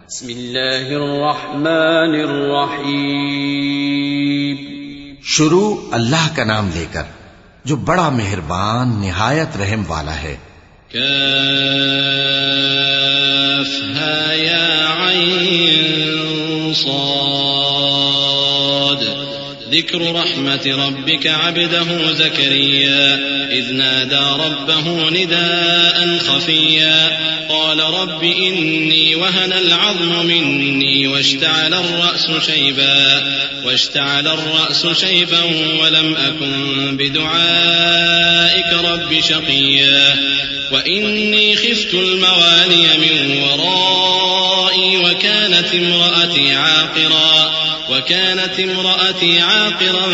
بسم اللہ الرحمن الرحیم. شروع اللہ کا نام لے کر جو بڑا مہربان نہایت رحم والا ہے. كافها يا عين صاد ذكر رحمة ربك عبده زكريا إذ نادى ربه نداء خفيا قال رب إني وهن العظم مني واشتعل الرأس شيبا ولم أكن بدعائك رب شقيا وإني خفت الموالي من ورائي وكانت امرأتي عاقرا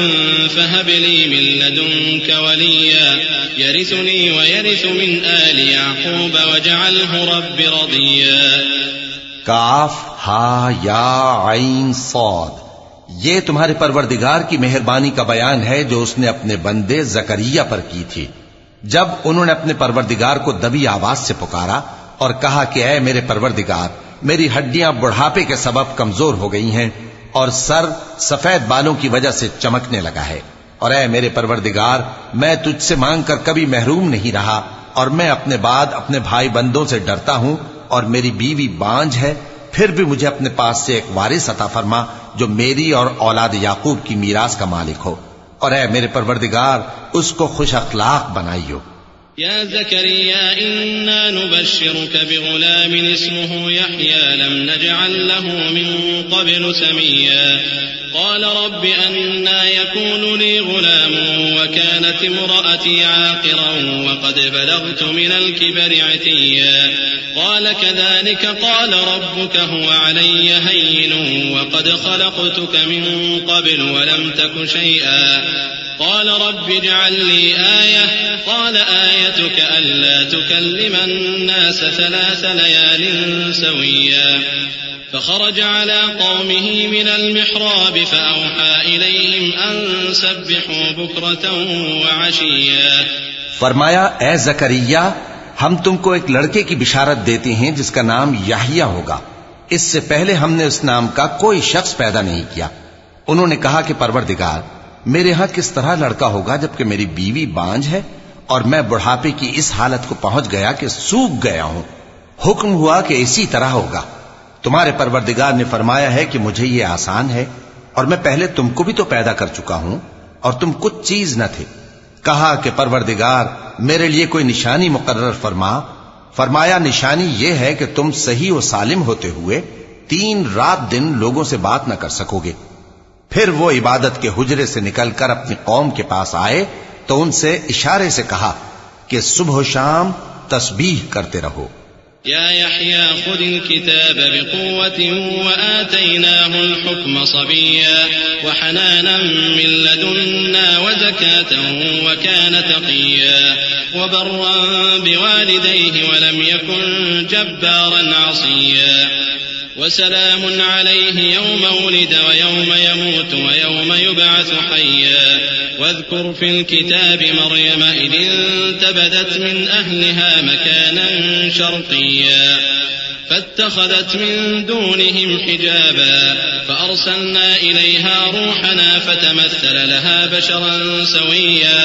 فهب لي من لدنك وليا يرثني ويرث من آل يعقوب واجعله رب رضيا. کاف ہا یا عین صاد، یہ تمہارے پروردگار کی مہربانی کا بیان ہے جو اس نے اپنے بندے زکریا پر کی تھی جب انہوں نے اپنے پروردگار کو دبی آواز سے پکارا اور کہا کہ اے میرے پروردگار، میری ہڈیاں بڑھاپے کے سبب کمزور ہو گئی ہیں اور سر سفید بالوں کی وجہ سے چمکنے لگا ہے، اور اے میرے پروردگار، میں تجھ سے مانگ کر کبھی محروم نہیں رہا اور میں اپنے بعد اپنے بھائی بندوں سے ڈرتا ہوں اور میری بیوی بانجھ ہے، پھر بھی مجھے اپنے پاس سے ایک وارث عطا فرما جو میری اور اولاد یعقوب کی میراث کا مالک ہو، اور اے میرے پروردگار اس کو خوش اخلاق بنائیو. يا زكريا إنا نبشرك بغلام اسمه يحيى لم نجعل له من قبل سميا قال رب أنى يكون لي غلام وكانت امرأتي عاقرا وقد بلغت من الكبر عتيا قال كذلك قال ربك هو علي هين وقد خلقتك من قبل ولم تك شيئا قال رب اجعل لي آية قال آيتك ألا تكلم الناس 3 ليال سويا فخرج على قومه من المحراب فأوحى إليهم أن سبحوا بكرة وعشيا. فرمایا اے زکریا، ہم تم کو ایک لڑکے کی بشارت دیتے ہیں جس کا نام یحییٰ ہوگا. اس سے پہلے ہم نے اس نام کا کوئی شخص پیدا نہیں کیا. انہوں نے کہا کہ پروردگار، میرے ہاں کس طرح لڑکا ہوگا جبکہ میری بیوی بانجھ ہے اور میں بڑھاپے کی اس حالت کو پہنچ گیا کہ سوکھ گیا ہوں. حکم ہوا کہ اسی طرح ہوگا. تمہارے پروردگار نے فرمایا ہے کہ مجھے یہ آسان ہے اور میں پہلے تم کو بھی تو پیدا کر چکا ہوں اور تم کچھ چیز نہ تھے. کہا کہ پروردگار میرے لیے کوئی نشانی مقرر فرما. فرمایا نشانی یہ ہے کہ تم صحیح و سالم ہوتے ہوئے 3 رات دن لوگوں سے بات نہ کر سکو گے. پھر وہ عبادت کے حجرے سے نکل کر اپنی قوم کے پاس آئے تو ان سے اشارے سے کہا کہ صبح و شام تسبیح کرتے رہو. يا يحيى خذ الكتاب بقوة وآتيناه الحكم صبيا وحنانا من لدنا وزكاة وكان تقيا وبرا بوالديه ولم يكن جبارا عصيا وسلام عليه يوم ولد ويوم يموت ويوم يبعث حيا واذكر في الكتاب مريم إذ انتبذت من أهلها مكانا شرقيا فاتخذت من دونهم حجابا فأرسلنا إليها روحنا فتمثل لها بشرا سويا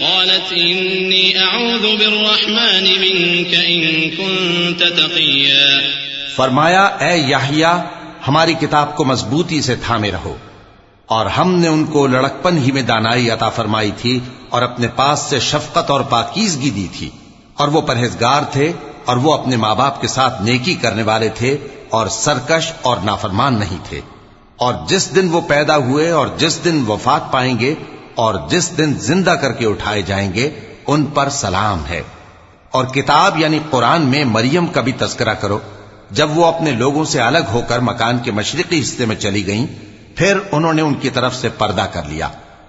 قالت إني أعوذ بالرحمن منك إن كنت تقيا. فرمایا اے یحییٰ، ہماری کتاب کو مضبوطی سے تھامے رہو، اور ہم نے ان کو لڑکپن ہی میں دانائی عطا فرمائی تھی اور اپنے پاس سے شفقت اور پاکیزگی دی تھی، اور وہ پرہیزگار تھے اور وہ اپنے ماں باپ کے ساتھ نیکی کرنے والے تھے اور سرکش اور نافرمان نہیں تھے. اور جس دن وہ پیدا ہوئے اور جس دن وفات پائیں گے اور جس دن زندہ کر کے اٹھائے جائیں گے ان پر سلام ہے. اور کتاب یعنی قرآن میں مریم کا بھی تذکرہ کرو. جب وہ اپنے لوگوں سے الگ ہو کر مکان کے مشرقی حصے میں چلی گئیں پھر انہوں نے ان کی طرف سے پردہ کر لیا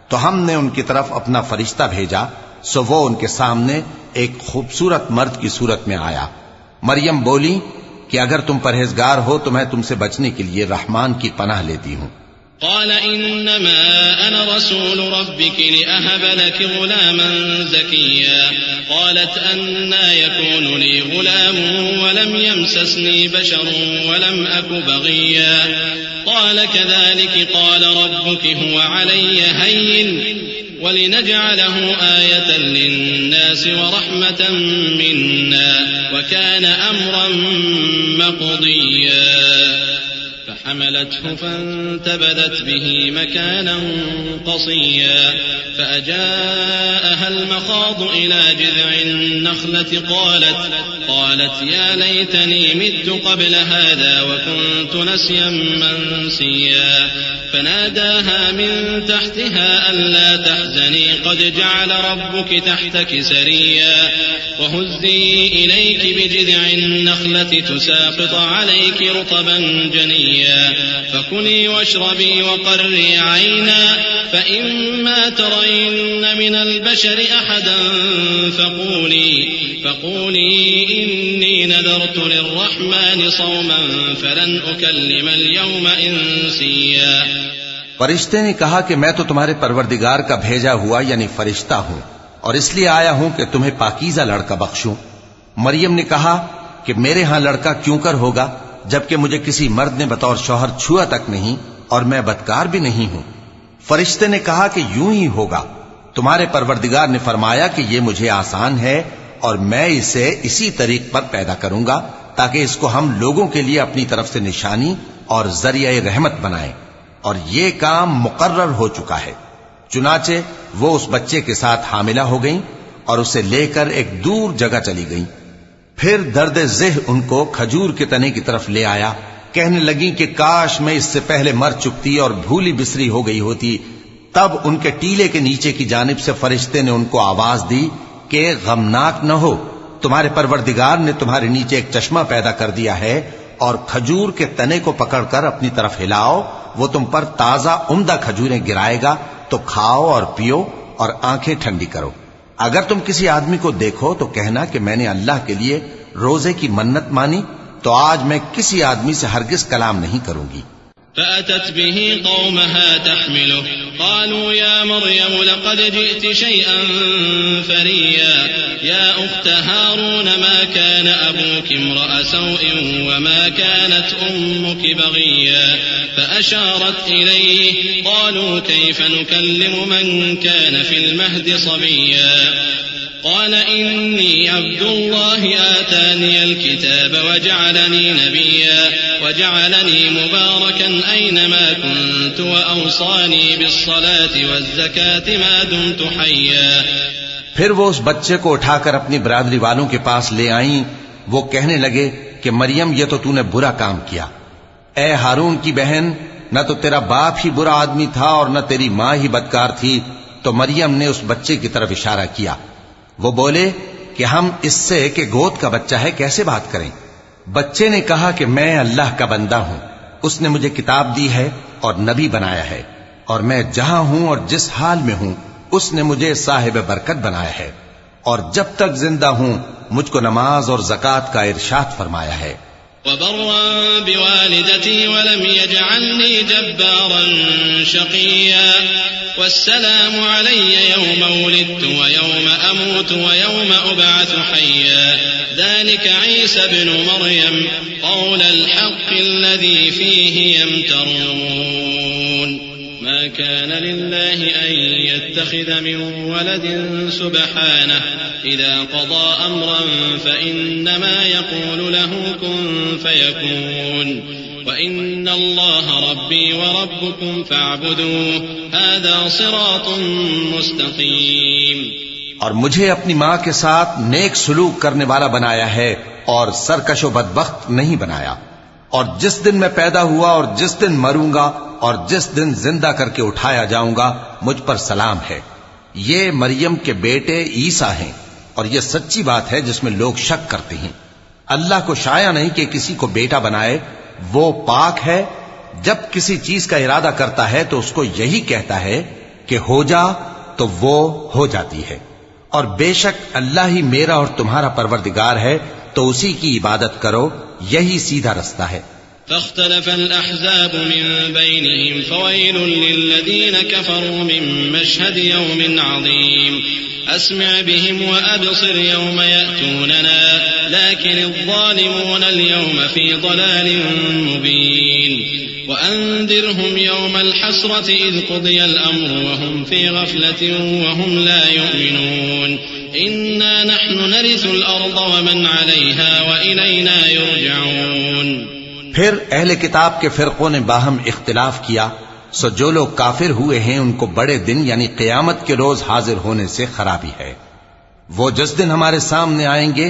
تو ہم نے ان کی طرف اپنا فرشتہ بھیجا سو وہ ان کے سامنے ایک خوبصورت مرد کی صورت میں آیا. مریم بولی کہ اگر تم پرہیزگار ہو تو میں تم سے بچنے کے لیے رحمان کی پناہ لیتی ہوں. قال إنما أنا رسول ربك لأهب لك غلاما زكيا قالت أنى يكون لي غلام ولم يمسسني بشر ولم أك بغيا قال كذلك قال ربك هو علي هين ولنجعله آية للناس ورحمة منا وكان أمرا مقضيا فحملته فانتبذت به مكانا قصيا فأجاءها المخاض إلى جذع النخلة قالت يا ليتني مت قبل هذا وكنت نسيا منسيا فناداها من تحتها ألا تحزني قد جعل ربك تحتك سريا وهزي إليك بجذع النخلة تساقط عليك رطبا جنيا فكلي واشربي وقري عينا فإما ترين من البشر أحدا فقولي إني نذرت للرحمن صوما فلن أكلم اليوم إنسيا فرشتے نے کہا کہ میں تو تمہارے پروردگار کا بھیجا ہوا یعنی فرشتہ ہوں اور اس لیے آیا ہوں کہ تمہیں پاکیزہ لڑکا بخشوں۔ مریم نے کہا کہ میرے ہاں لڑکا کیوں کر ہوگا جبکہ مجھے کسی مرد نے بطور شوہر چھوا تک نہیں اور میں بدکار بھی نہیں ہوں۔ فرشتے نے کہا کہ یوں ہی ہوگا، تمہارے پروردگار نے فرمایا کہ یہ مجھے آسان ہے اور میں اسے اسی طریق پر پیدا کروں گا تاکہ اس کو ہم لوگوں کے لیے اپنی طرف سے نشانی اور ذریعہ رحمت بنائیں، اور یہ کام مقرر ہو چکا ہے۔ چنانچہ وہ اس بچے کے ساتھ حاملہ ہو گئیں اور اسے لے کر ایک دور جگہ چلی گئیں۔ پھر درد ذہ ان کو کھجور کے تنے کی طرف لے آیا، کہنے لگیں کہ کاش میں اس سے پہلے مر چکتی اور بھولی بسری ہو گئی ہوتی۔ تب ان کے ٹیلے کے نیچے کی جانب سے فرشتے نے ان کو آواز دی کہ غمناک نہ ہو، تمہارے پروردگار نے تمہارے نیچے ایک چشمہ پیدا کر دیا ہے، اور کھجور کے تنے کو پکڑ کر اپنی طرف ہلاؤ، وہ تم پر تازہ عمدہ کھجوریں گرائے گا، تو کھاؤ اور پیو اور آنکھیں ٹھنڈی کرو۔ اگر تم کسی آدمی کو دیکھو تو کہنا کہ میں نے اللہ کے لیے روزے کی منت مانی، تو آج میں کسی آدمی سے ہرگز کلام نہیں کروں گی۔ فأتت به قومها تحمله قالوا يا مريم لقد جئت شيئا فريا يا أخت هارون ما كان أبوك امرأ سوء وما كانت أمك بغيا فأشارت إليه قالوا كيف نكلم من كان في المهد صبيا قال إني عبد الله آتاني الكتاب وجعلني نبيا وجعلني مباركا أينما كنت وأوصاني بالصلاة والزكاة ما دمت حيا۔ پھر وہ اس بچے کو اٹھا کر اپنی برادری والوں کے پاس لے آئیں۔ وہ کہنے لگے کہ مریم یہ تو نے برا کام کیا، اے ہارون کی بہن، نہ تو تیرا باپ ہی برا آدمی تھا اور نہ تیری ماں ہی بدکار تھی۔ تو مریم نے اس بچے کی طرف اشارہ کیا۔ وہ بولے کہ ہم اس سے کہ گود کا بچہ ہے کیسے بات کریں؟ بچے نے کہا کہ میں اللہ کا بندہ ہوں، اس نے مجھے کتاب دی ہے اور نبی بنایا ہے، اور میں جہاں ہوں اور جس حال میں ہوں اس نے مجھے صاحب برکت بنایا ہے، اور جب تک زندہ ہوں مجھ کو نماز اور زکوٰۃ کا ارشاد فرمایا ہے۔ وبرا بوالدتي ولم يجعلني جبارا شقيا والسلام علي يوم ولدت ويوم أموت ويوم أبعث حيا ذلك عيسى ابن مريم قول الحق الذي فيه يمترون ما كان لله أن يتخذ من ولد سبحانه إذا قضى أمرا فإنما يقول له كن فيكون وإن الله ربي وربكم فاعبدوه هذا صراط مستقيم۔ اور مجھے اپنی ماں کے ساتھ نیک سلوک کرنے والا بنایا ہے اور سرکش و بدبخت نہیں بنایا، اور جس دن میں پیدا ہوا اور جس دن مروں گا اور جس دن زندہ کر کے اٹھایا جاؤں گا مجھ پر سلام ہے۔ یہ مریم کے بیٹے عیسیٰ ہیں، اور یہ سچی بات ہے جس میں لوگ شک کرتے ہیں۔ اللہ کو شایع نہیں کہ کسی کو بیٹا بنائے، وہ پاک ہے۔ جب کسی چیز کا ارادہ کرتا ہے تو اس کو یہی کہتا ہے کہ ہو جا، تو وہ ہو جاتی ہے۔ اور بے شک اللہ ہی میرا اور تمہارا پروردگار ہے، تو اسی کی عبادت کرو، یہی سیدھا رستہ ہے۔ فاختلف الأحزاب من بينهم فويل للذين كفروا من مشهد يوم عظيم أسمع بهم وأبصر يوم يأتوننا لكن الظالمون اليوم في ضلال مبين وأنذرهم يوم الحسرة إذ قضي الأمر وهم في غفلة وهم لا يؤمنون إنا نحن نرث الأرض ومن عليها وإلينا يرجعون. پھر اہل کتاب کے فرقوں نے باہم اختلاف کیا، سو جو لوگ کافر ہوئے ہیں ان کو بڑے دن یعنی قیامت کے روز حاضر ہونے سے خرابی ہے. وہ جس دن ہمارے سامنے آئیں گے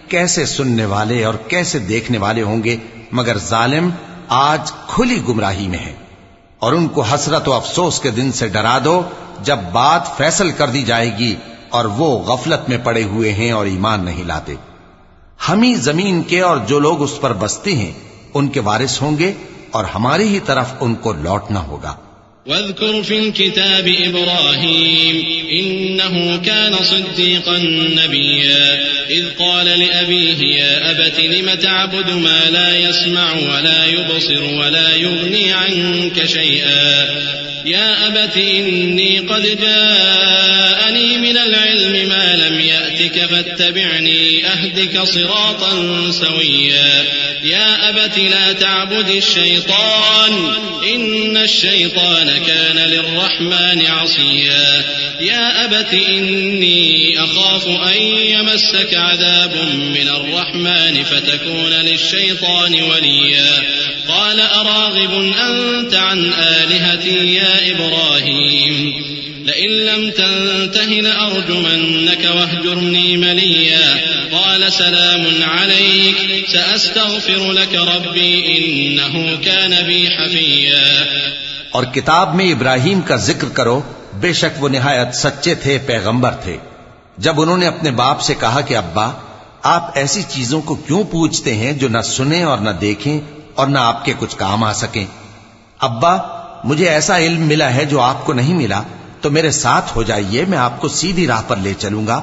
کیسے سننے والے اور کیسے دیکھنے والے ہوں گے، مگر ظالم آج کھلی گمراہی میں ہے. اور ان کو حسرت و افسوس کے دن سے ڈرا دو جب بات فیصل کر دی جائے گی اور وہ غفلت میں پڑے ہوئے ہیں اور ایمان نہیں لاتے. ہم ہی زمین کے اور جو لوگ اس پر بستے ہیں ان کے وارث ہوں گے اور ہماری ہی طرف ان کو لوٹنا ہوگا. واذكر في الكتاب إبراهيم إنه كان صديقا نبيا إذ قال لأبيه يا أبت لم تعبد ما لا يسمع ولا يبصر ولا يغني عنك شيئا يا أبت إني قد جاءني من العلم ما لم يأتك فاتبعني أهدك صراطا سويا يا أبت لا تعبد الشيطان إن الشيطان كان للرحمن عصيا يا أبت إني أخاف أن يمسك عذاب من الرحمن فتكون للشيطان وليا قال أراغب أنت عن آلهتي يا إبراهيم لئن لم تنته لأرجمنك واهجرني مليا قال سلام عليك سأستغفر لك ربي إنه كان بي حفيا. اور کتاب میں ابراہیم کا ذکر کرو، بے شک وہ نہایت سچے تھے، پیغمبر تھے. جب انہوں نے اپنے باپ سے کہا کہ ابا آپ ایسی چیزوں کو کیوں پوچھتے ہیں جو نہ سنیں اور نہ دیکھیں اور نہ آپ کے کچھ کام آ سکیں. ابا مجھے ایسا علم ملا ہے جو آپ کو نہیں ملا، تو میرے ساتھ ہو جائیے، میں آپ کو سیدھی راہ پر لے چلوں گا.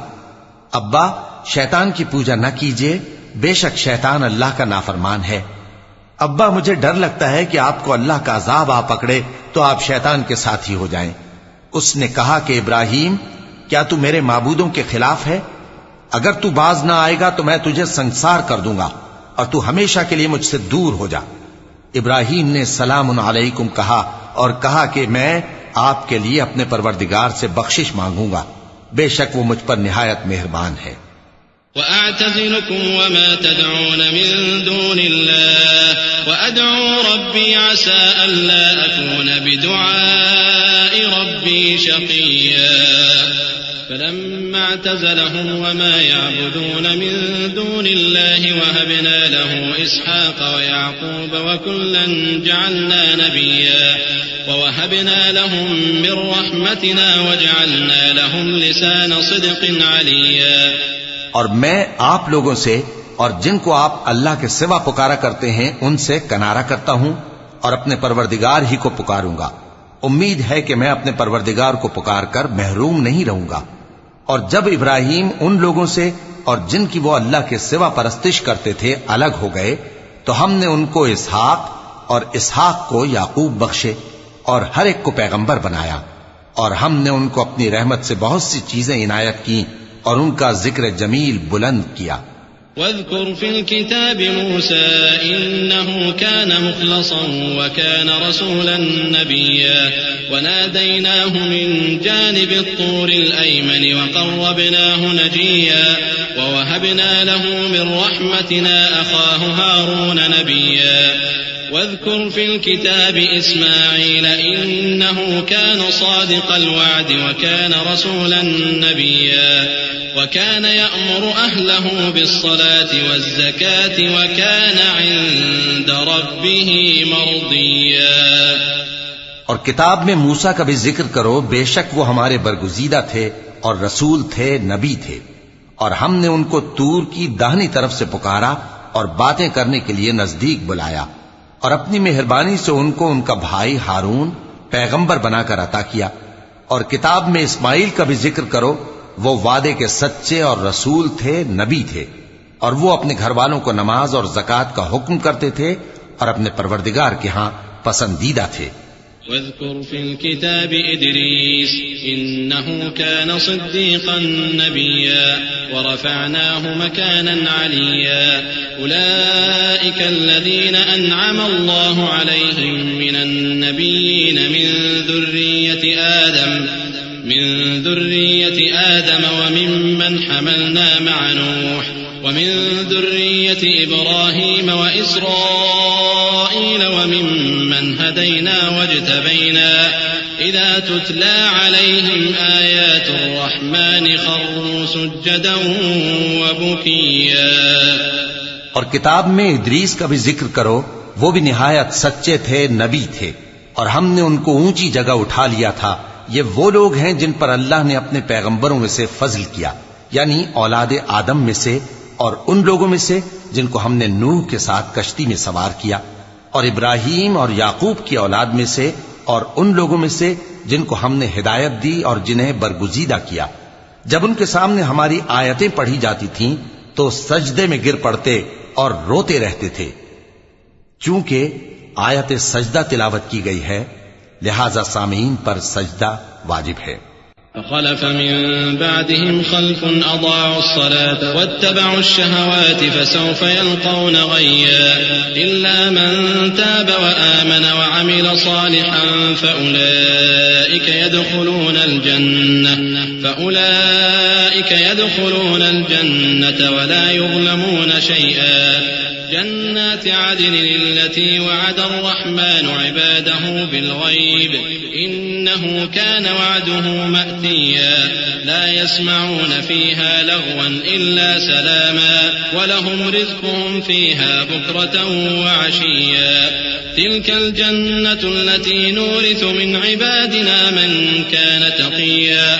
ابا شیطان کی پوجا نہ کیجیے، بے شک شیطان اللہ کا نافرمان ہے. ابا مجھے ڈر لگتا ہے کہ آپ کو اللہ کا عذاب آ پکڑے تو آپ شیطان کے ساتھی ہو جائیں. اس نے کہا کہ ابراہیم کیا تو میرے معبودوں کے خلاف ہے؟ اگر تو باز نہ آئے گا تو میں تجھے سنسار کر دوں گا اور تو ہمیشہ کے لیے مجھ سے دور ہو جا. ابراہیم نے سلام علیکم کہا اور کہا کہ میں آپ کے لیے اپنے پروردگار سے بخشش مانگوں گا، بے شک وہ مجھ پر نہایت مہربان ہے. وأعتزلكم وما تدعون من دون الله وأدعو ربي عسى ألا أكون بدعاء ربي شقيا. فلما اعتزلهم وما يعبدون من دون الله وهبنا له إسحاق ويعقوب وكلا جعلنا نبيا ووهبنا لهم من رحمتنا وجعلنا لهم لسان صدق عليا. اور میں آپ لوگوں سے اور جن کو آپ اللہ کے سوا پکارا کرتے ہیں ان سے کنارہ کرتا ہوں اور اپنے پروردگار ہی کو پکاروں گا. امید ہے کہ میں اپنے پروردگار کو پکار کر محروم نہیں رہوں گا. اور جب ابراہیم ان لوگوں سے اور جن کی وہ اللہ کے سوا پرستش کرتے تھے الگ ہو گئے تو ہم نے ان کو اسحاق اور اسحاق کو یعقوب بخشے اور ہر ایک کو پیغمبر بنایا. اور ہم نے ان کو اپنی رحمت سے بہت سی چیزیں عنایت کی اور ان کا ذکر جمیل بلند کیا. واذكر في الكتاب موسى إنه كان مخلصا وكان رسولا نبيا وناديناه من جانب الطور الأيمن وقربناه نجيا ووهبنا له من رحمتنا أخاه هارون نبيا. واذكر في الكتاب إسماعيل إنه كان صادق الوعد وكان رسولا نبيا وكان يأمر أهله بالصلاة والزكاة وكان عند ربه مرضيا. اور کتاب میں موسیٰ کا بھی ذکر کرو، بے شک وہ ہمارے برگزیدہ تھے اور رسول تھے، نبی تھے. اور ہم نے ان کو طور کی داہنی طرف سے پکارا اور باتیں کرنے کے لیے نزدیک بلایا اور اپنی مہربانی سے ان کو ان کا بھائی ہارون پیغمبر بنا کر عطا کیا. اور کتاب میں اسماعیل کا بھی ذکر کرو، وہ وعدے کے سچے اور رسول تھے، نبی تھے. اور وہ اپنے گھر والوں کو نماز اور زکوٰۃ کا حکم کرتے تھے اور اپنے پروردگار کے ہاں پسندیدہ تھے۔ واذكر في الكتاب إدريس إنه كان صديقا نبيا ورفعناه مكانا عليا أولئك الذين أنعم الله عليهم من النبيين من ذرية آدم وممن حملنا مع نوح ومن ذرية إبراهيم وإسرائيل وممن هدينا واجتبينا إذا تتلى عليهم آيات الرحمن خروا سجدا وبكيا۔ اور کتاب میں ادریس کا بھی ذکر کرو، وہ بھی نہایت سچے تھے، نبی تھے، اور ہم نے ان کو اونچی جگہ اٹھا لیا تھا۔ یہ وہ لوگ ہیں جن پر اللہ نے اپنے پیغمبروں میں سے فضل کیا، یعنی اولاد آدم میں سے، اور ان لوگوں میں سے جن کو ہم نے نوح کے ساتھ کشتی میں سوار کیا، اور ابراہیم اور یعقوب کی اولاد میں سے، اور ان لوگوں میں سے جن کو ہم نے ہدایت دی اور جنہیں برگزیدہ کیا۔ جب ان کے سامنے ہماری آیتیں پڑھی جاتی تھیں تو سجدے میں گر پڑتے اور روتے رہتے تھے۔ چونکہ آیت سجدہ تلاوت کی گئی ہے، لہذا سامعین پر سجدہ واجب ہے۔ فخلف من بعدهم خلف أضاعوا الصلاة واتبعوا الشهوات فسوف يلقون غيا إلا من تاب وآمن وعمل صالحا فأولئك يدخلون الجنة ولا يظلمون شيئا جنات عدن التي وعد الرحمن عباده بالغيب إنه كان وعده مأتيا لا يسمعون فيها لغوا إلا سلاما ولهم رزقهم فيها بكرة وعشيا تلك الجنة التي نورث من عبادنا من كان تقيا۔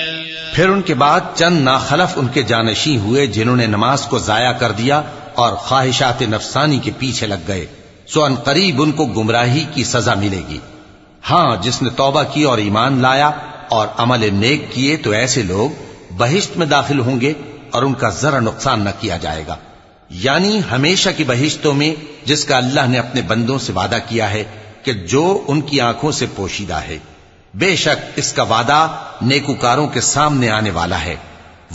پھر ان کے بعد چند ناخلف ان کے جانشین ہوئے جنہوں نے نماز کو ضائع کر دیا اور خواہشات نفسانی کے پیچھے لگ گئے، سو ان قریب ان کو گمراہی کی سزا ملے گی۔ ہاں، جس نے توبہ کی اور ایمان لایا اور عمل نیک کیے تو ایسے لوگ بہشت میں داخل ہوں گے اور ان کا ذرا نقصان نہ کیا جائے گا، یعنی ہمیشہ کی بہشتوں میں جس کا اللہ نے اپنے بندوں سے وعدہ کیا ہے کہ جو ان کی آنکھوں سے پوشیدہ ہے۔ بے شک اس کا وعدہ نیکوکاروں کے سامنے آنے والا ہے،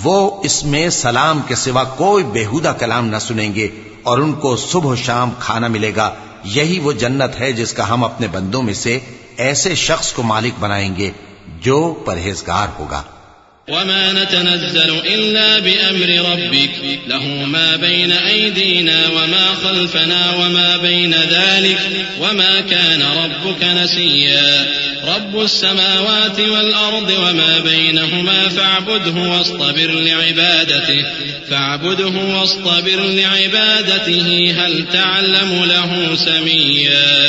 وہ اس میں سلام کے سوا کوئی بیہودہ کلام نہ سنیں گے اور ان کو صبح و شام کھانا ملے گا۔ یہی وہ جنت ہے جس کا ہم اپنے بندوں میں سے ایسے شخص کو مالک بنائیں گے جو پرہیزگار ہوگا۔ وما نتنزل إلا بأمر ربك له ما بين أيدينا وما خلفنا وما بين ذلك وما كان ربك نسيا رب السماوات والأرض وما بينهما فاعبده واصطبر لعبادته هل تعلم له سميا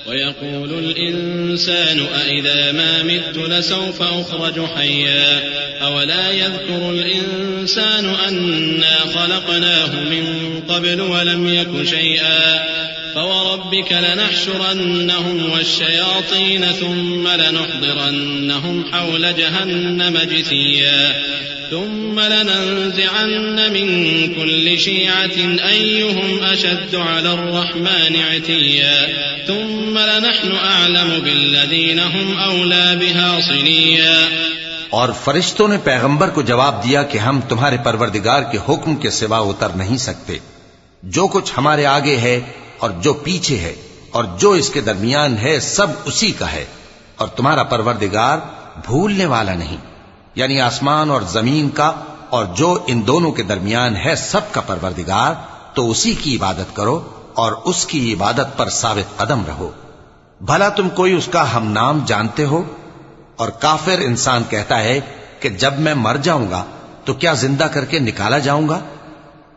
ويقول الإنسان أإذا ما مت لسوف أخرج حيا أولا يذكر الإنسان أنا خلقناه من قبل ولم يك شيئا فوربك لنحشرنهم والشياطين ثم لنحضرنهم حول جهنم جثيا ثم لننزعن من كل شيعة أيهم أشد على الرحمن عتيا ثم لنحن أعلم بالذين هم أولى بها صليا۔ اور فرشتوں نے پیغمبر کو جواب دیا کہ ہم تمہارے پروردگار کے حکم کے سوا اتر نہیں سکتے، جو کچھ ہمارے آگے ہے اور جو پیچھے ہے اور جو اس کے درمیان ہے سب اسی کا ہے، اور تمہارا پروردگار بھولنے والا نہیں، یعنی آسمان اور زمین کا اور جو ان دونوں کے درمیان ہے سب کا پروردگار، تو اسی کی عبادت کرو اور اس کی عبادت پر ثابت قدم رہو۔ بھلا تم کوئی اس کا ہم نام جانتے ہو؟ اور کافر انسان کہتا ہے کہ جب میں مر جاؤں گا تو کیا زندہ کر کے نکالا جاؤں گا؟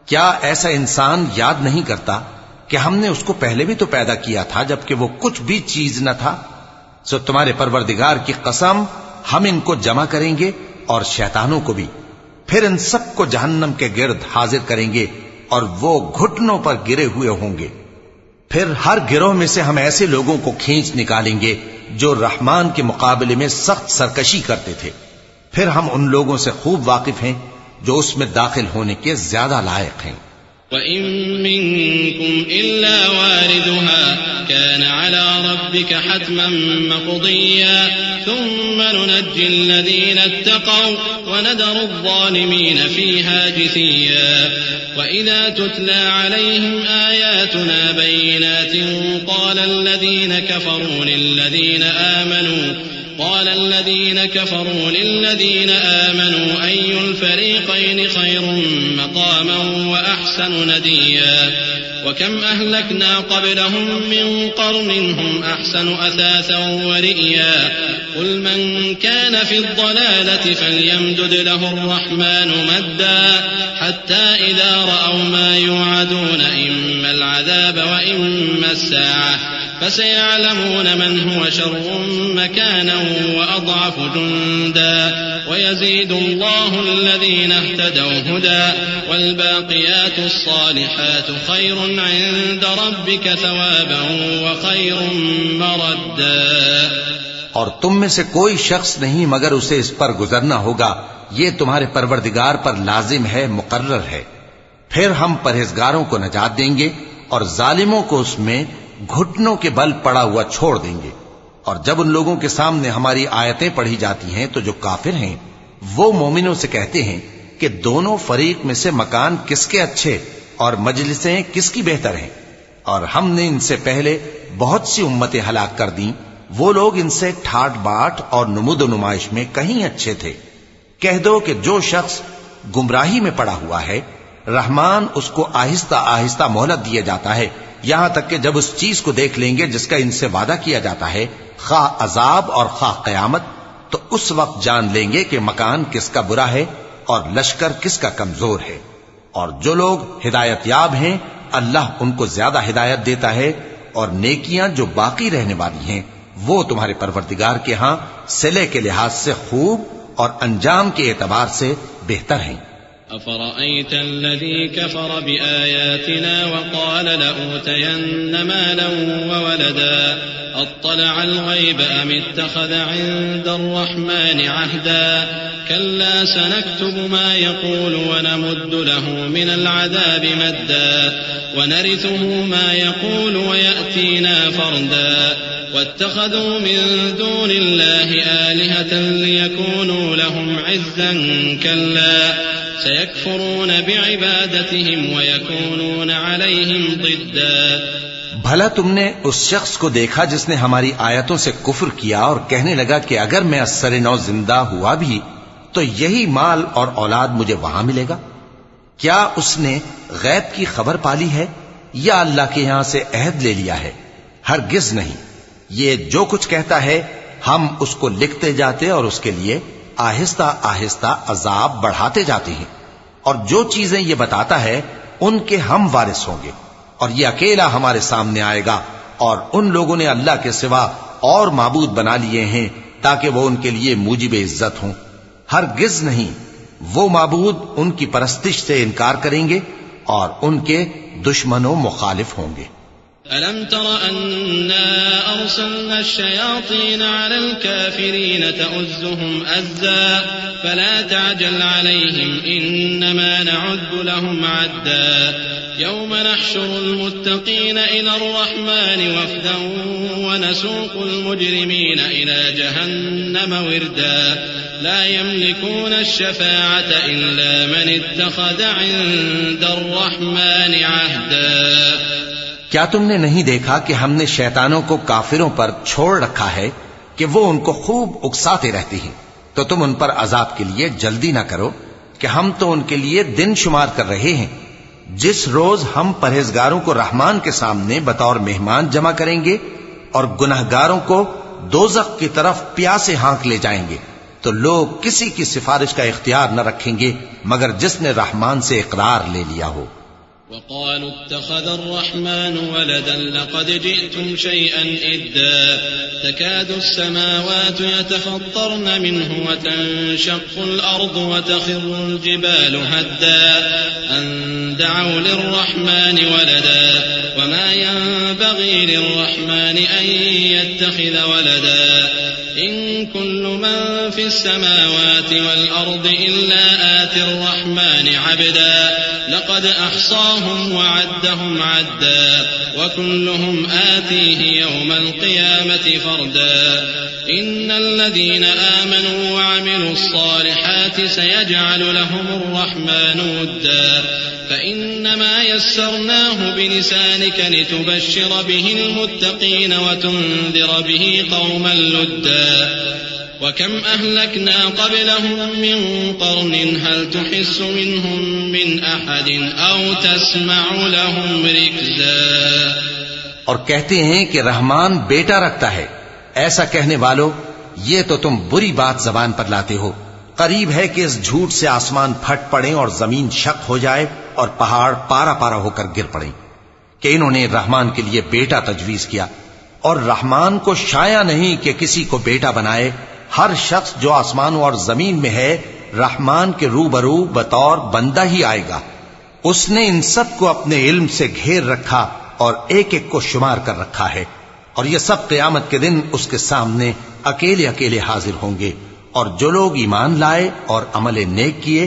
کیا ایسا انسان یاد نہیں کرتا کہ ہم نے اس کو پہلے بھی تو پیدا کیا تھا جبکہ وہ کچھ بھی چیز نہ تھا؟ سو تمہارے پروردگار کی قسم ہم ان کو جمع کریں گے اور شیطانوں کو بھی، پھر ان سب کو جہنم کے گرد حاضر کریں گے اور وہ گھٹنوں پر گرے ہوئے ہوں گے۔ پھر ہر گروہ میں سے ہم ایسے لوگوں کو کھینچ نکالیں گے جو رحمان کے مقابلے میں سخت سرکشی کرتے تھے، پھر ہم ان لوگوں سے خوب واقف ہیں جو اس میں داخل ہونے کے زیادہ لائق ہیں۔ وإن منكم إلا واردها كان على ربك حتما مقضيا ثم ننجي الذين اتقوا وندر الظالمين فيها جثيا وإذا تتلى عليهم آياتنا بينات قال الذين كفروا للذين آمنوا أي الفريقين خير مقاما وأحسن نديا وكم أهلكنا قبلهم من قرن هم أحسن أثاثا ورئيا قل من كان في الضلالة فليمدد له الرحمن مدا حتى إذا رأوا ما يوعدون إما العذاب وإما الساعة فسيعلمون من هو شر مكانا وأضعف جندا ويزيد الله الذين اهتدوا هدى والباقيات الصالحات خير عند ربك ثوابا وخير مردا. اور تم میں سے کوئی شخص نہیں مگر اسے اس پر گزرنا ہوگا، یہ تمہارے پروردگار پر لازم ہے، مقرر ہے. پھر ہم پرہیزگاروں کو نجات دیں گے اور ظالموں کو اس میں گھٹنوں کے بل پڑا ہوا چھوڑ دیں گے. اور جب ان لوگوں کے سامنے ہماری آیتیں پڑھی جاتی ہیں تو جو کافر ہیں وہ مومنوں سے کہتے ہیں کہ دونوں فریق میں سے مکان کس کے اچھے اور مجلسیں کس کی بہتر ہیں، اور ہم نے ان سے پہلے بہت سی امتیں ہلاک کر دیں، وہ لوگ ان سے ٹھاٹ باٹ اور نمود و نمائش میں کہیں اچھے تھے. کہہ دو کہ جو شخص گمراہی میں پڑا ہوا ہے رحمان اس کو آہستہ آہستہ مہلت دیا جاتا ہے، یہاں تک کہ جب اس چیز کو دیکھ لیں گے جس کا ان سے وعدہ کیا جاتا ہے، خواہ عذاب اور خواہ قیامت، تو اس وقت جان لیں گے کہ مکان کس کا برا ہے اور لشکر کس کا کمزور ہے. اور جو لوگ ہدایت یاب ہیں اللہ ان کو زیادہ ہدایت دیتا ہے، اور نیکیاں جو باقی رہنے والی ہیں وہ تمہارے پروردگار کے ہاں صلے کے لحاظ سے خوب اور انجام کے اعتبار سے بہتر ہیں. أفرأيت الذي كفر بآياتنا وقال لأوتين مالا وولدا أطلع الغيب أم اتخذ عند الرحمن عهدا كلا سنكتب ما يقول ونمد له من العذاب مدا ونرثه ما يقول ويأتينا فردا واتخذوا من دون الله آلهة ليكونوا لهم عزا كلا سيكفرون بعبادتهم ويكونون عليهم ضدا. بھلا تم نے اس شخص کو دیکھا جس نے ہماری آیتوں سے کفر کیا اور کہنے لگا کہ اگر میں اثر نو زندہ ہوا بھی تو یہی مال اور اولاد مجھے وہاں ملے گا؟ کیا اس نے غیب کی خبر پالی ہے یا اللہ کے یہاں سے عہد لے لیا ہے؟ ہرگز نہیں. یہ جو کچھ کہتا ہے ہم اس کو لکھتے جاتے اور اس کے لیے آہستہ آہستہ عذاب بڑھاتے جاتے ہیں، اور جو چیزیں یہ بتاتا ہے ان کے ہم وارث ہوں گے، اور یہ اکیلا ہمارے سامنے آئے گا. اور ان لوگوں نے اللہ کے سوا اور معبود بنا لیے ہیں تاکہ وہ ان کے لیے موجب عزت ہوں. ہرگز نہیں، وہ معبود ان کی پرستش سے انکار کریں گے اور ان کے دشمنوں مخالف ہوں گے. ألم تر أنا أرسلنا الشياطين على الكافرين تؤزهم أزا فلا تعجل عليهم إنما نعد لهم عدا يوم نحشر المتقين إلى الرحمن وفدا ونسوق المجرمين إلى جهنم وردا لا يملكون الشفاعة إلا من اتخذ عند الرحمن عهدا. کیا تم نے نہیں دیکھا کہ ہم نے شیطانوں کو کافروں پر چھوڑ رکھا ہے کہ وہ ان کو خوب اکساتے رہتی ہیں؟ تو تم ان پر عذاب کے لیے جلدی نہ کرو کہ ہم تو ان کے لیے دن شمار کر رہے ہیں. جس روز ہم پرہیزگاروں کو رحمان کے سامنے بطور مہمان جمع کریں گے اور گنہگاروں کو دوزخ کی طرف پیاسے ہانک لے جائیں گے تو لوگ کسی کی سفارش کا اختیار نہ رکھیں گے مگر جس نے رحمان سے اقرار لے لیا ہو. وقالوا اتخذ الرحمن ولدا لقد جئتم شيئا إدا تكاد السماوات يتفطرن منه وتنشق الأرض وتخر الجبال هدا أن دعوا للرحمن ولدا وما ينبغي للرحمن أن يتخذ ولدا إن كل من في السماوات والأرض إلا آتي الرحمن عبدا لقد أحصاهم أحصاهم وعدهم عدا وكلهم آتيه يوم القيامة فردا إن الذين آمنوا وعملوا الصالحات سيجعل لهم الرحمن ودا فإنما يسرناه بلسانك لتبشر به المتقين وتنذر به قوما لدا وكم أهلكنا قبلهم من قرن هل تحس منهم من أحد أو تسمع لهم ركزا. اور کہتے ہیں کہ رحمان بیٹا رکھتا ہے. ایسا کہنے والو یہ تو تم بری بات زبان پر لاتے ہو. قریب ہے کہ اس جھوٹ سے آسمان پھٹ پڑے اور زمین شق ہو جائے اور پہاڑ پارا پارا ہو کر گر پڑے کہ انہوں نے رحمان کے لیے بیٹا تجویز کیا. اور رحمان کو شایع نہیں کہ کسی کو بیٹا بنائے. ہر شخص جو آسمانوں اور زمین میں ہے رحمان کے روبرو بطور بندہ ہی آئے گا. اس نے ان سب کو اپنے علم سے گھیر رکھا اور ایک ایک کو شمار کر رکھا ہے. اور یہ سب قیامت کے دن اس کے سامنے اکیلے اکیلے حاضر ہوں گے. اور جو لوگ ایمان لائے اور عمل نیک کیے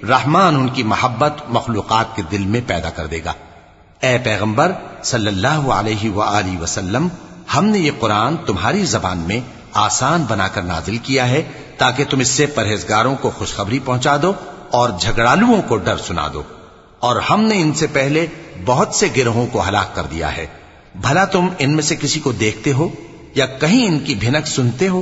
رحمان ان کی محبت مخلوقات کے دل میں پیدا کر دے گا. اے پیغمبر صلی اللہ علیہ وآلہ وسلم ہم نے یہ قرآن تمہاری زبان میں آسان بنا کر نازل کیا ہے تاکہ تم اس سے پرہیزگاروں کو خوشخبری پہنچا دو اور جھگڑالوؤں کو ڈر سنا دو. اور ہم نے ان سے پہلے بہت سے گروہوں کو ہلاک کر دیا ہے. بھلا تم ان میں سے کسی کو دیکھتے ہو یا کہیں ان کی بھنک سنتے ہو؟